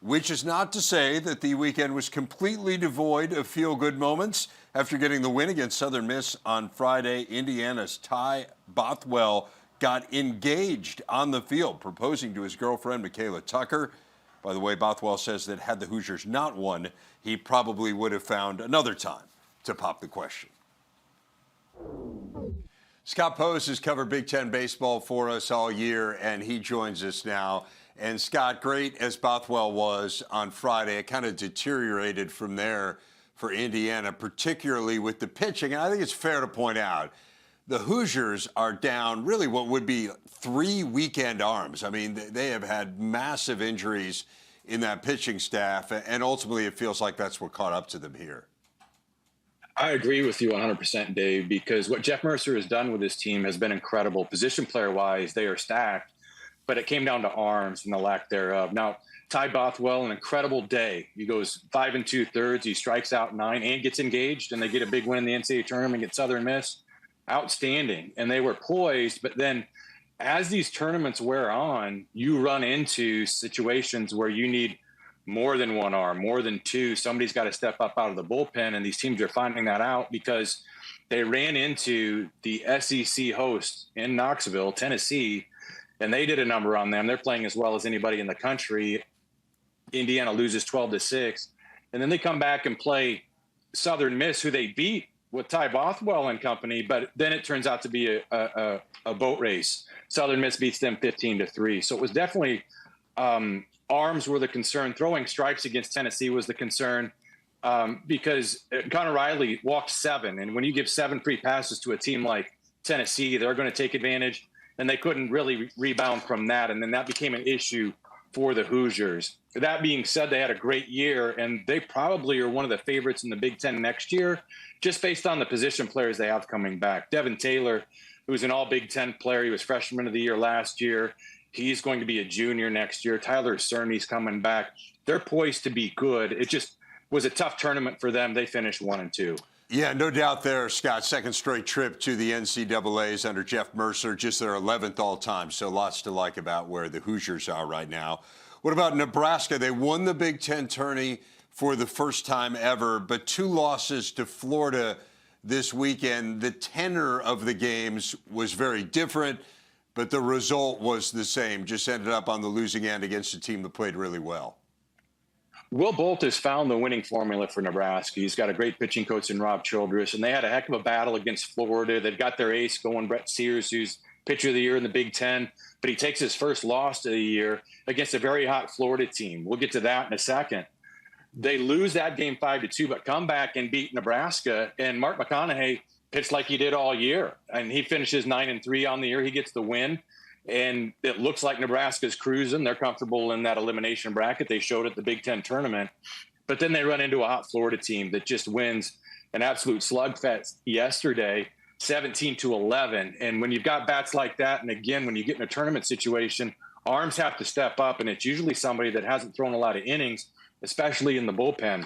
which is not to say that the weekend was completely devoid of feel-good moments. After getting the win against Southern Miss on Friday, Indiana's Ty Bothwell got engaged on the field, proposing to his girlfriend, Michaela Tucker. By the way, Bothwell says that had the Hoosiers not won, he probably would have found another time to pop the question. Scott Post has covered Big Ten baseball for us all year, and he joins us now. And Scott, great as Bothwell was on Friday, it kind of deteriorated from there for Indiana, particularly with the pitching. And I think it's fair to point out, the Hoosiers are down really what would be 3 weekend arms. I mean, they have had massive injuries in that pitching staff, and ultimately it feels like that's what caught up to them here. I agree with you 100%, Dave, because what Jeff Mercer has done with his team has been incredible. Position player-wise, they are stacked, but it came down to arms and the lack thereof. Now, Ty Bothwell, an incredible day. He goes 5 2/3. He strikes out 9 and gets engaged, and they get a big win in the NCAA tournament against Southern Miss. Outstanding. And they were poised, but then as these tournaments wear on, you run into situations where you need more than one arm, more than two. Somebody's got to step up out of the bullpen, and these teams are finding that out because they ran into the SEC host in Knoxville, Tennessee, and they did a number on them. They're playing as well as anybody in the country. Indiana loses 12-6, and then they come back and play Southern Miss, who they beat with Ty Bothwell and company, but then it turns out to be a boat race. Southern Miss beats them 15-3. So it was definitely arms were the concern. Throwing strikes against Tennessee was the concern because Connor Riley walked 7. And when you give 7 free passes to a team like Tennessee, they're going to take advantage, and they couldn't really rebound from that. And then that became an issue for the Hoosiers. That being said, they had a great year, and they probably are one of the favorites in the Big Ten next year, just based on the position players they have coming back. Devin Taylor, who's an all Big Ten player, he was freshman of the year last year. He's going to be a junior next year. Tyler Cerny's coming back. They're poised to be good. It just was a tough tournament for them. They finished 1-2. Yeah, no doubt there, Scott. Second straight trip to the NCAAs under Jeff Mercer, just their 11th all-time. So lots to like about where the Hoosiers are right now. What about Nebraska? They won the Big Ten tourney for the first time ever, but 2 losses to Florida this weekend. The tenor of the games was very different, but the result was the same. Just ended up on the losing end against a team that played really well. Will Bolt has found the winning formula for Nebraska. He's got a great pitching coach in Rob Childress, and they had a heck of a battle against Florida. They've got their ace going, Brett Sears, who's pitcher of the year in the Big Ten, but he takes his first loss of the year against a very hot Florida team. We'll get to that in a second. They lose that game 5-2, but come back and beat Nebraska, and Mark McConaughey pitched like he did all year, and he finishes 9-3 on the year. He gets the win. And it looks like Nebraska's cruising. They're comfortable in that elimination bracket they showed at the Big Ten tournament. But then they run into a hot Florida team that just wins an absolute slugfest yesterday, 17-11. And when you've got bats like that, and again, when you get in a tournament situation, arms have to step up, and it's usually somebody that hasn't thrown a lot of innings, especially in the bullpen.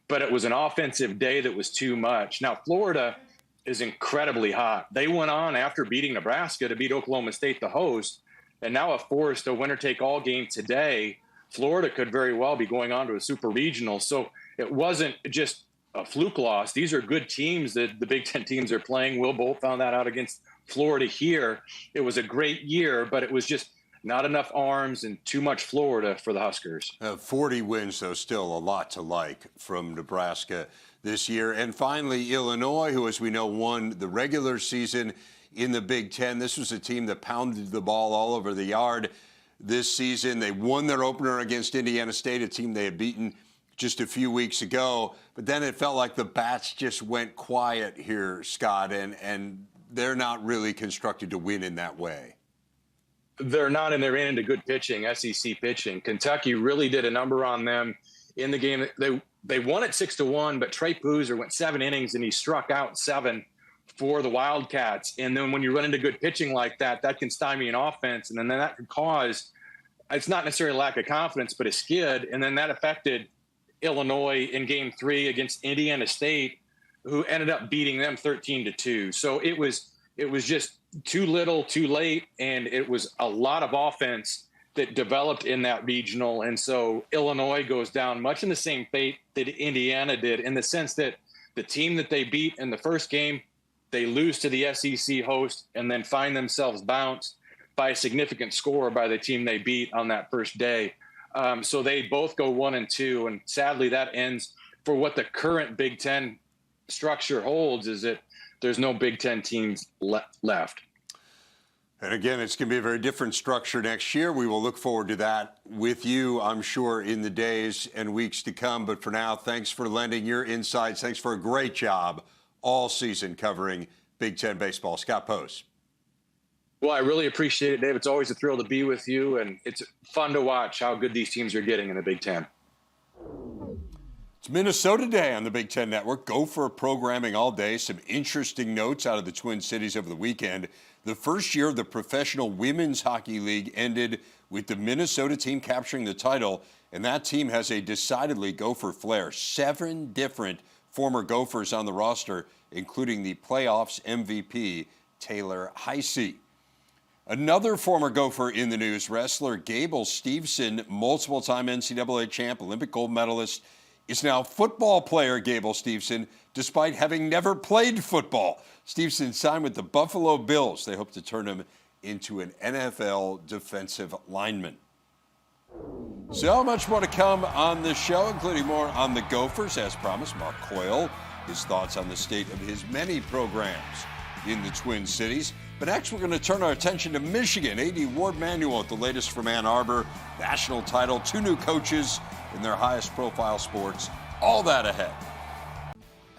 But it was an offensive day that was too much. Now, Florida is incredibly hot. They went on after beating Nebraska to beat Oklahoma State, the host, and now have forced a winner-take-all game today. Florida could very well be going on to a super regional. So it wasn't just a fluke loss. These are good teams that the Big Ten teams are playing. Will Bolt found that out against Florida here. It was a great year, but it was just not enough arms and too much Florida for the Huskers. 40 wins, though, still a lot to like from Nebraska this year. And finally, Illinois, who, as we know, won the regular season in the Big Ten. This was a team that pounded the ball all over the yard this season. They won their opener against Indiana State, a team they had beaten just a few weeks ago. But then it felt like the bats just went quiet here, Scott, and they're not really constructed to win in that way. They're not, and they're into good pitching, SEC pitching. Kentucky really did a number on them in the game. They won it 6-1, but Trey Boozer went 7 innings, and he struck out 7 for the Wildcats. And then when you run into good pitching like that, that can stymie an offense, and then that could cause, it's not necessarily a lack of confidence, but a skid. And then that affected Illinois in Game 3 against Indiana State, who ended up beating them 13-2. So it was just too little, too late, and it was a lot of offense that developed in that regional. And so Illinois goes down much in the same fate that Indiana did, in the sense that the team that they beat in the first game, they lose to the SEC host and then find themselves bounced by a significant score by the team they beat on that first day. So they both go 1-2. And sadly, that ends for what the current Big Ten structure holds, is that there's no Big Ten teams left. And again, it's going to be a very different structure next year. We will look forward to that with you, I'm sure, in the days and weeks to come. But for now, thanks for lending your insights. Thanks for a great job all season covering Big Ten baseball. Scott Post. Well, I really appreciate it, Dave. It's always a thrill to be with you, and it's fun to watch how good these teams are getting in the Big Ten. It's Minnesota Day on the Big Ten Network. Gopher programming all day. Some interesting notes out of the Twin Cities over the weekend. The first year of the Professional Women's Hockey League ended with the Minnesota team capturing the title, and that team has a decidedly Gopher flair. 7 different former Gophers on the roster, including the playoffs MVP, Taylor Heise. Another former Gopher in the news, wrestler Gable Steveson, multiple-time NCAA champ, Olympic gold medalist, is now football player Gable Steveson, despite having never played football. Steveson signed with the Buffalo Bills. They hope to turn him into an NFL defensive lineman. So much more to come on the show, including more on the Gophers. As promised, Mark Coyle, his thoughts on the state of his many programs in the Twin Cities. But next, we're going to turn our attention to Michigan. AD Warde Manuel with the latest from Ann Arbor. National title, 2 new coaches in their highest profile sports. All that ahead.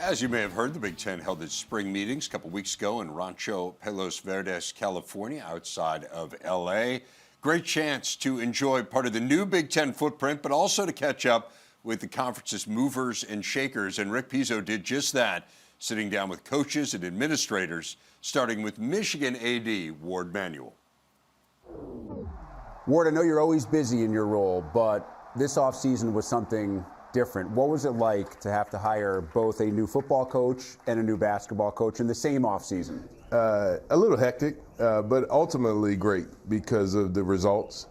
As you may have heard, the Big Ten held its spring meetings a couple weeks ago in Rancho Palos Verdes, California, outside of L.A. Great chance to enjoy part of the new Big Ten footprint, but also to catch up with the conference's movers and shakers. And Rick Pizzo did just that, sitting down with coaches and administrators, starting with Michigan AD Warde Manuel. Warde, I know you're always busy in your role, but this offseason was something different. What was it like to have to hire both a new football coach and a new basketball coach in the same offseason? A little hectic, but ultimately great because of the results.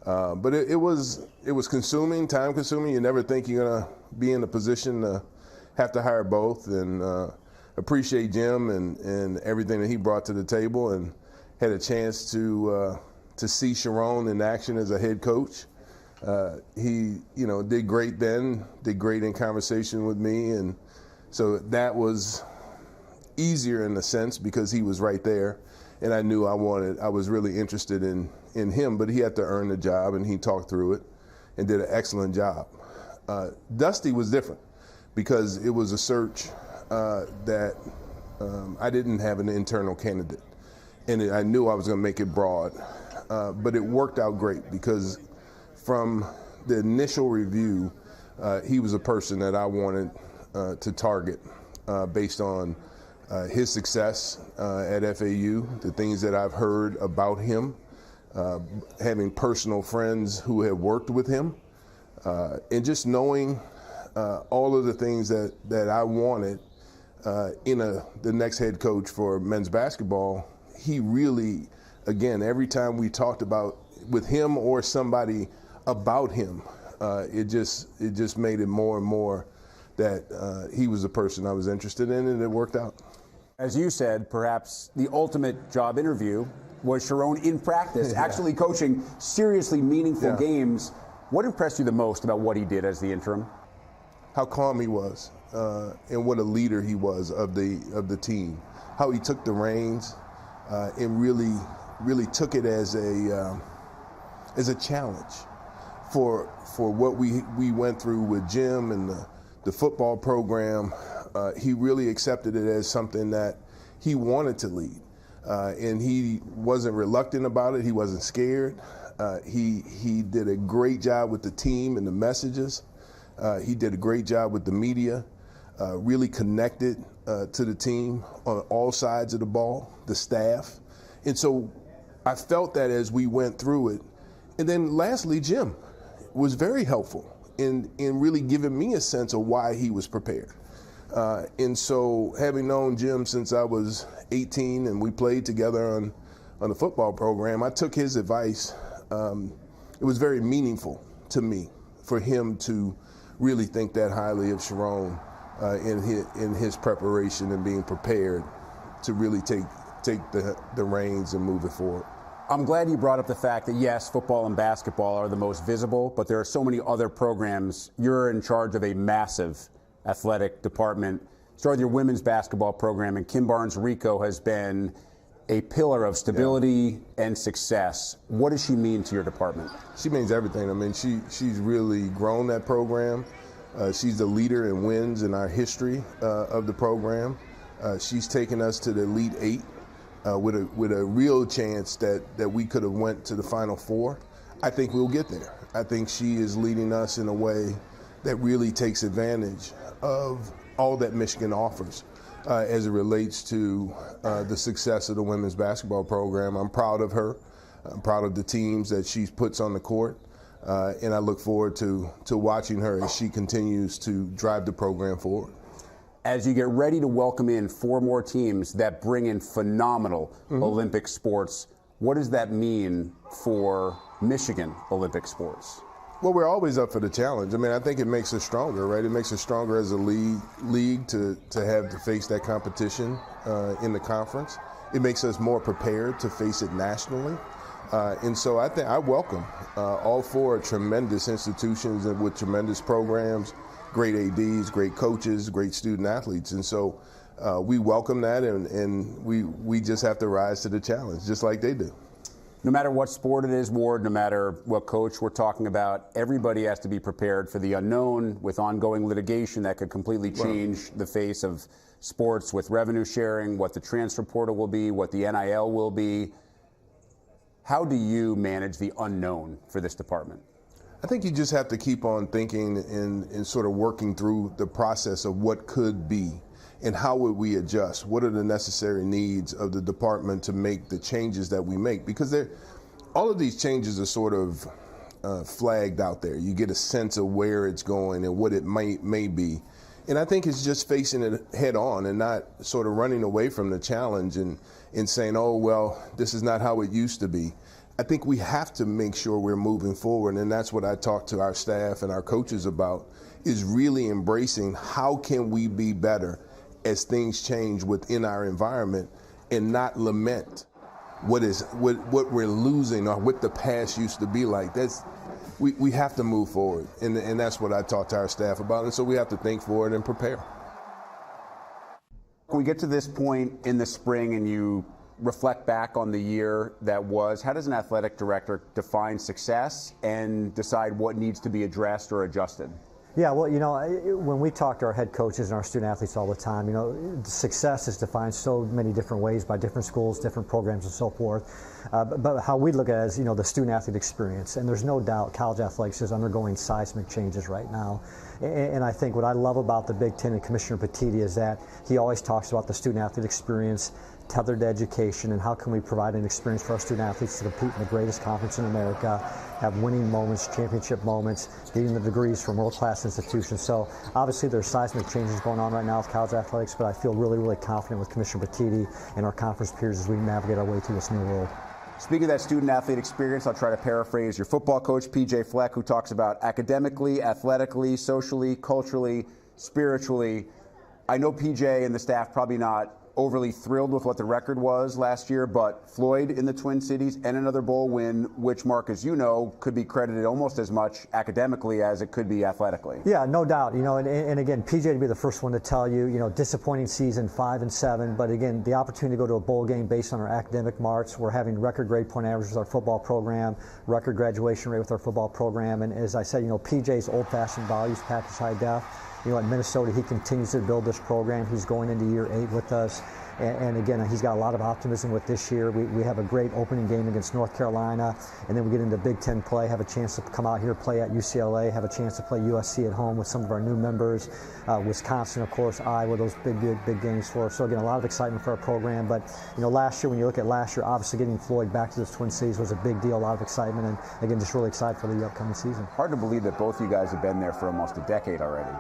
But it was consuming, time consuming. You never think you're going to be in a position to have to hire both, and appreciate Jim and everything that he brought to the table, and had a chance to see Sharon in action as a head coach. He, did great then, did great in conversation with me, and so that was easier in a sense because he was right there, and I knew I was really interested in him, but he had to earn the job, and he talked through it and did an excellent job. Dusty was different because it was a search that I didn't have an internal candidate, and I knew I was going to make it broad, but it worked out great because from the initial review, he was a person that I wanted to target based on his success at FAU, the things that I've heard about him, having personal friends who have worked with him, and just knowing all of the things that I wanted in the next head coach for men's basketball. He really, again, every time we talked about with him or somebody about him, it just made it more and more that he was the person I was interested in, and it worked out. As you said, perhaps the ultimate job interview was Sharon in practice, actually coaching seriously meaningful games. What impressed you the most about what he did as the interim? How calm he was, and what a leader he was of the team. How he took the reins and really took it as a challenge for what we went through with Jim and the football program. He really accepted it as something that he wanted to lead, and he wasn't reluctant about it. He wasn't scared. He did a great job with the team and the messages. He did a great job with the media, really connected to the team on all sides of the ball, the staff. And so I felt that as we went through it. And then lastly, Jim was very helpful in really giving me a sense of why he was prepared. And so having known Jim since I was 18 and we played together on the football program, I took his advice it was very meaningful to me for him to really think that highly of Sharon in his preparation and being prepared to really take the reins and move it forward. I'm glad you brought up the fact that, yes, football and basketball are the most visible, but there are so many other programs. You're in charge of a massive athletic department. Started your women's basketball program, and Kim Barnes-Rico has been a pillar of stability and success. What does she mean to your department? She means everything. I mean, she's really grown that program. She's the leader in wins in our history of the program. She's taken us to the Elite Eight with a real chance that we could have went to the Final Four. I think we'll get there. I think she is leading us in a way that really takes advantage of all that Michigan offers as it relates to the success of the women's basketball program. I'm proud of her. I'm proud of the teams that she puts on the court. And I look forward to watching her as she continues to drive the program forward. As you get ready to welcome in 4 more teams that bring in phenomenal Olympic sports, what does that mean for Michigan Olympic sports? Well, we're always up for the challenge. I mean, I think it makes us stronger, right? It makes us stronger as a league to have to face that competition in the conference. It makes us more prepared to face it nationally. And so I think I welcome all 4 tremendous institutions and with tremendous programs, great ADs, great coaches, great student athletes. And so we welcome that, and we just have to rise to the challenge, just like they do. No matter what sport it is, Ward, no matter what coach we're talking about, everybody has to be prepared for the unknown with ongoing litigation that could completely change the face of sports with revenue sharing, what the transfer portal will be, what the NIL will be. How do you manage the unknown for this department? I think you just have to keep on thinking and sort of working through the process of what could be and how would we adjust? What are the necessary needs of the department to make the changes that we make? Because all of these changes are sort of flagged out there. You get a sense of where it's going and what it may be. And I think it's just facing it head on and not sort of running away from the challenge and saying, oh, well, this is not how it used to be. I think we have to make sure we're moving forward, and that's what I talk to our staff and our coaches about, is really embracing how can we be better as things change within our environment and not lament what we're losing or what the past used to be like. We have to move forward, and that's what I talk to our staff about, and so we have to think forward and prepare. When we get to this point in the spring and you reflect back on the year that was, how does an athletic director define success and decide what needs to be addressed or adjusted? Yeah, well, when we talk to our head coaches and our student athletes all the time, success is defined so many different ways by different schools, different programs, and so forth. But how we look at it is, the student athlete experience. And there's no doubt college athletics is undergoing seismic changes right now. And I think what I love about the Big Ten and Commissioner Petitti is that he always talks about the student athlete experience tethered to education, and how can we provide an experience for our student athletes to compete in the greatest conference in America, have winning moments, championship moments, getting the degrees from world-class institutions. So obviously there's seismic changes going on right now with college athletics, but I feel really, really confident with Commissioner Petitti and our conference peers as we navigate our way through this new world. Speaking of that student-athlete experience, I'll try to paraphrase your football coach, PJ Fleck, who talks about academically, athletically, socially, culturally, spiritually. I know PJ and the staff probably not overly thrilled with what the record was last year, but Floyd in the Twin Cities and another bowl win, which, Mark, as you know, could be credited almost as much academically as it could be athletically. Yeah, no doubt. And again, PJ to be the first one to tell you, disappointing season, 5-7, but again, the opportunity to go to a bowl game based on our academic marks. We're having record grade point averages with our football program, record graduation rate with our football program, and as I said, PJ's old-fashioned values package high def. At Minnesota, he continues to build this program. He's going into year 8 with us. And again, he's got a lot of optimism with this year. We have a great opening game against North Carolina, and then we get into Big Ten play, have a chance to come out here, play at UCLA, have a chance to play USC at home with some of our new members, Wisconsin, of course, Iowa, those big games for us. So again, a lot of excitement for our program. But last year, when you look at last year, obviously getting Floyd back to the Twin Cities was a big deal, a lot of excitement, and again, just really excited for the upcoming season. Hard to believe that both you guys have been there for almost a decade already.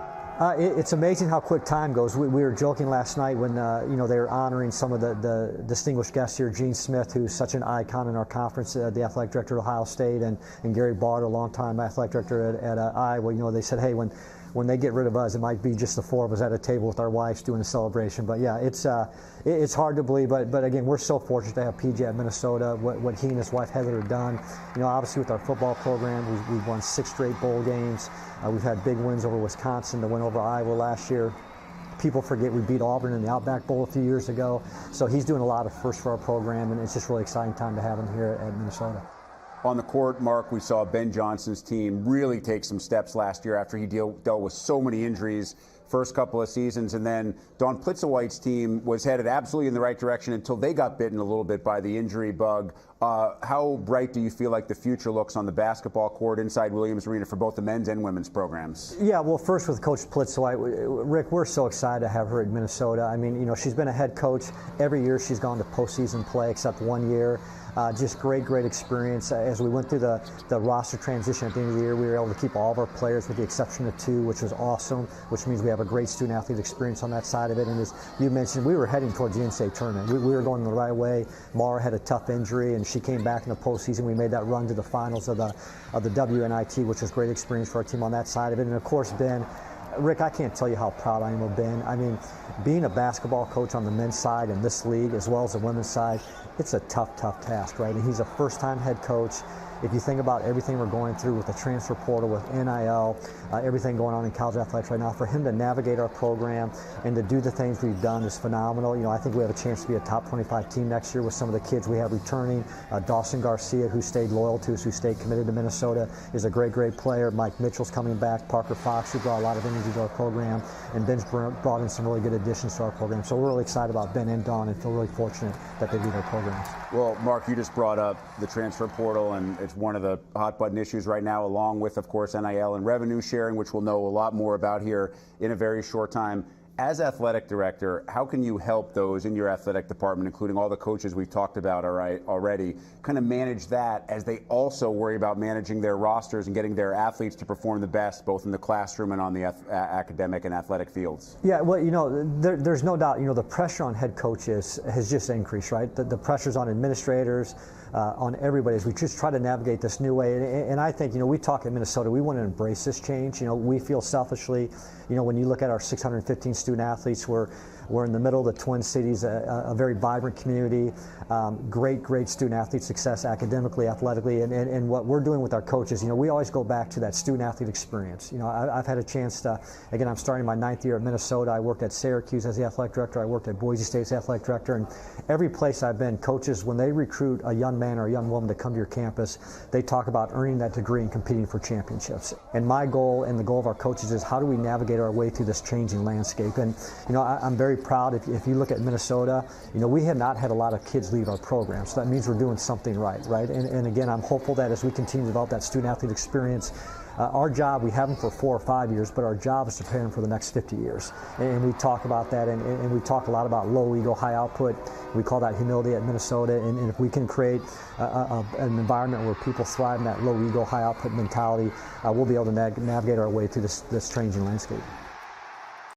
It's amazing how quick time goes. We were joking last night when they were on honoring some of the distinguished guests here, Gene Smith, who's such an icon in our conference, the athletic director at Ohio State, and Gary Barta, a longtime athletic director at Iowa. You know, they said, hey, when they get rid of us, it might be just the four of us at a table with our wives doing a celebration. But yeah, it's hard to believe. But again, we're so fortunate to have PJ at Minnesota. What he and his wife Heather have done. You know, obviously with our football program, we've won 6 straight bowl games. We've had big wins over Wisconsin, the win over Iowa last year. People forget we beat Auburn in the Outback Bowl a few years ago. So he's doing a lot of firsts for our program, and it's just really exciting time to have him here at Minnesota. On the court, Mark, we saw Ben Johnson's team really take some steps last year after he dealt with so many injuries first couple of seasons. And then Dawn Plitzowite's team was headed absolutely in the right direction until they got bitten a little bit by the injury bug. How bright do you feel like the future looks on the basketball court inside Williams Arena for both the men's and women's programs? Yeah, well, first with Coach Plitzowite, Rick, we're so excited to have her at Minnesota. I mean, you know, she's been a head coach. Every year she's gone to postseason play except one year. Just great experience. As we went through the roster transition at the end of the year, we were able to keep all of our players with the exception of 2, which was awesome, which means we have a great student-athlete experience on that side of it. And as you mentioned, we were heading towards the NCAA tournament. We were going the right way. Mara had a tough injury, and she came back in the postseason. We made that run to the finals of the WNIT, which was great experience for our team on that side of it. And, of course, Ben, Rick, I can't tell you how proud I am of Ben. I mean, being a basketball coach on the men's side in this league as well as the women's side, it's a tough task, right? And he's a first-time head coach. If you think about everything we're going through with the transfer portal, with NIL, everything going on in college athletics right now, for him to navigate our program and to do the things we've done is phenomenal. You know, I think we have a chance to be a top 25 team next year with some of the kids we have returning. Dawson Garcia, who stayed loyal to us, who stayed committed to Minnesota, is a great player. Mike Mitchell's coming back. Parker Fox, who brought a lot of energy to our program. And Ben's brought in some really good additions to our program. So we're really excited about Ben and Dawn and feel really fortunate that they lead our programs. Well, Mark, you just brought up the transfer portal, and it's one of the hot-button issues right now, along with, of course, NIL and revenue sharing, which we'll know a lot more about here in a very short time. As athletic director, how can you help those in your athletic department, including all the coaches we've talked about already, kind of manage that as they also worry about managing their rosters and getting their athletes to perform the best, both in the classroom and on the academic and athletic fields? Yeah, well, you know, there's no doubt, you know, the pressure on head coaches has just increased, right? The pressure's on administrators, on everybody as we just try to navigate this new way. And I think, you know, we talk at Minnesota, we want to embrace this change. You know, we feel selfishly, you know, when you look at our 615 student athletes, we're in the middle of the Twin Cities, a very vibrant community, great student athlete success academically, athletically, and what we're doing with our coaches, you know, we always go back to that student athlete experience. You know, I've had a chance to, again, I'm starting my 9th year at Minnesota. I worked at Syracuse as the athletic director. I worked at Boise State as athletic director, and every place I've been, coaches, when they recruit a young man or a young woman to come to your campus, they talk about earning that degree and competing for championships. And my goal and the goal of our coaches is how do we navigate our way through this changing landscape? And, you know, I'm very proud. If you look at Minnesota, you know, we have not had a lot of kids leave our program, so that means we're doing something right? And again, I'm hopeful that as we continue to develop that student-athlete experience, our job, we have them for 4 or 5 years, but our job is to prepare them for the next 50 years. And we talk about that, and we talk a lot about low ego, high output. We call that humility at Minnesota, and if we can create an environment where people thrive in that low ego, high output mentality, we'll be able to navigate our way through this changing landscape.